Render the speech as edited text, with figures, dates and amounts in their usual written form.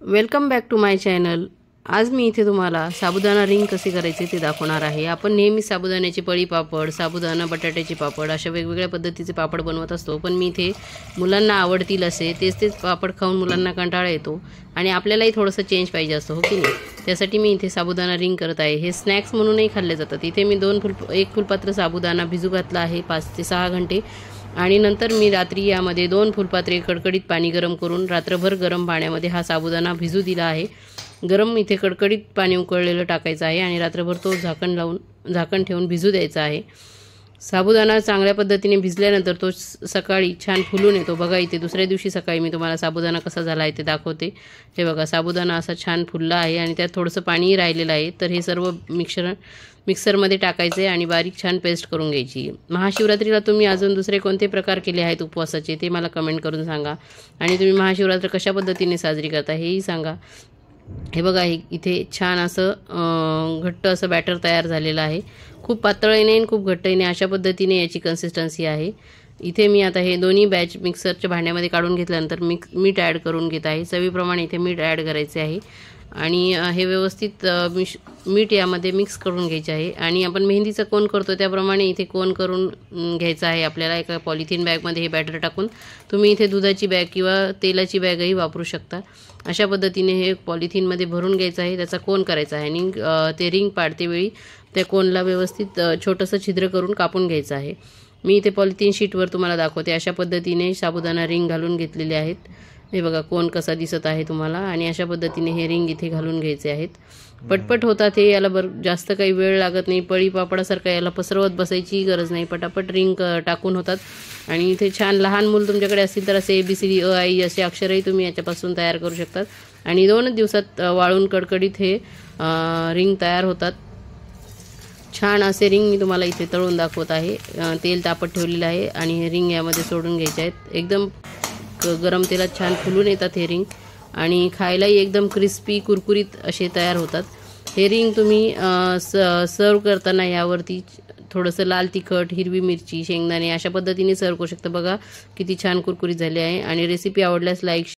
Welcome back to my channel. आज मी इथे तुम्हाला साबुदाणा रिंग कसे करायचे ते दाखवणार आहे। आपण नेहमी साबुदाण्याचे पळी पापड, साबुदाणा बटाट्याचे पापड अशा वेगवेगळ्या पद्धतीचे पापड बनवत असतो, पण मी इथे मुलांना आवडतील असे तेच पापड खाऊन मुलांना कंटाळा येतो आणि आपल्यालाही थोडंसं चेंज पाहिजे असतं, हो की नाही। त्यासाठी मी इथे साबुदाणा रिंग करत आहे। हे स्नॅक्स म्हणूनही खाल्ले जातात। इथे मी एक फुलपात्र साबुदाणा भिजू घातला आहे 5 ते 6 घंटे आणि नंतर मी रात्री यामध्ये 2 फुलपात्रे कडकडीत पाणी गरम करून रात्रभर गरम पाण्यामध्ये हा साबुदाणा भिजू दिला आहे। गरम इथे कडकडीत पाणी उकळलेलं टाकायचं आहे आणि रात्रभर तो झाकण ठेवून भिजू द्यायचा आहे। साबुदाणा चांगल्या पद्धतीने भिजल्यानंतर तो सकाळी छान फुलून येतो। बघा इथे दुसऱ्या दिवशी सकाळी मी तुम्हाला साबुदाणा कसा झाला आहे ते दाखवते। हे बघा साबुदाणा असा छान फुलला आहे आणि त्यात थोडंसं पाणीही राहिलेलं आहे। तर हे सर्व मिक्सरमध्ये टाकायचे आणि बारीक छान पेस्ट करून घ्यायची। महाशिवरात्रीला तुम्ही अजून दुसरे कोणते प्रकार केले आहेत उपवासाचे ते मला कमेंट करून सांगा आणि तुम्ही महाशिवरात्र कशा पद्धतीने साजरी करता हेही सांगा। हे बघा इथे छान असं घट्ट असं बॅटर तयार झालेलं आहे। खूप पातळही नाही खूप घट्टही नाही, अशा पद्धतीने याची कन्सिस्टन्सी आहे। इथे मी आता हे दोन्ही बॅच मिक्सरच्या भांड्यामध्ये काढून घेतल्यानंतर मीठ ॲड करून घेत आहे। चवीप्रमाणे इथे मीठ ॲड करायचे आहे आणि हे व्यवस्थित मीठ यामध्ये मिक्स करून घ्यायचे आहे आणि आपण मेहंदीचा कोन करतो त्याप्रमाणे इथे कोन करून घ्यायचा आहे। आपल्याला एका पॉलिथिन बॅगमध्ये हे बॅटर टाकून तुम्ही इथे दुधाची बॅग किंवा तेलाची बॅगही वापरू शकता। अशा पद्धतीने हे पॉलिथिनमध्ये भरून घ्यायचं आहे, त्याचा कोन करायचा आहे आणि ते रिंग पाडते वेळी त्या कोनला व्यवस्थित छोटंसं छिद्र करून कापून घ्यायचं आहे। मी इथे पॉलिथिन शीटवर तुम्हाला दाखवते। अशा पद्धतीने साबुदाणा रिंग घालून घेतलेले आहेत। हे बघा कोन कसा दिसत आहे तुम्हाला आणि अशा पद्धतीने हे रिंग इथे घालून घ्यायचे आहेत। पटपट होतात हे, याला जास्त काही वेळ लागत नाही। पळी पापडासारखं याला पसरवत बसायची गरज नाही, पटापट रिंग टाकून होतात। आणि इथे छान लहान मूल तुमच्याकडे असतील तर असे ABCD अ आई असे अक्षरही तुम्ही याच्यापासून तयार करू शकतात आणि 2 दिवसात वाळून कडकडीत हे रिंग तयार होतात। छान असे रिंग मी तुम्हाला इथे तळून दाखवत आहे। तेल तापत ठेवलेलं आहे आणि हे रिंग यामध्ये सोडून घ्यायचे आहेत। एकदम गरम तेलात छान फुलून येतात हे रिंग आणि खायलाही एकदम क्रिस्पी कुरकुरीत असे तयार होतात। हे रिंग तुम्ही सर्व करताना यावरती थोडंसं लाल तिखट, हिरवी मिरची, शेंगदाणे अशा पद्धतीने सर्व करू शकता। बघा किती छान कुरकुरीत झाले आहे आणि रेसिपी आवडल्यास लाईक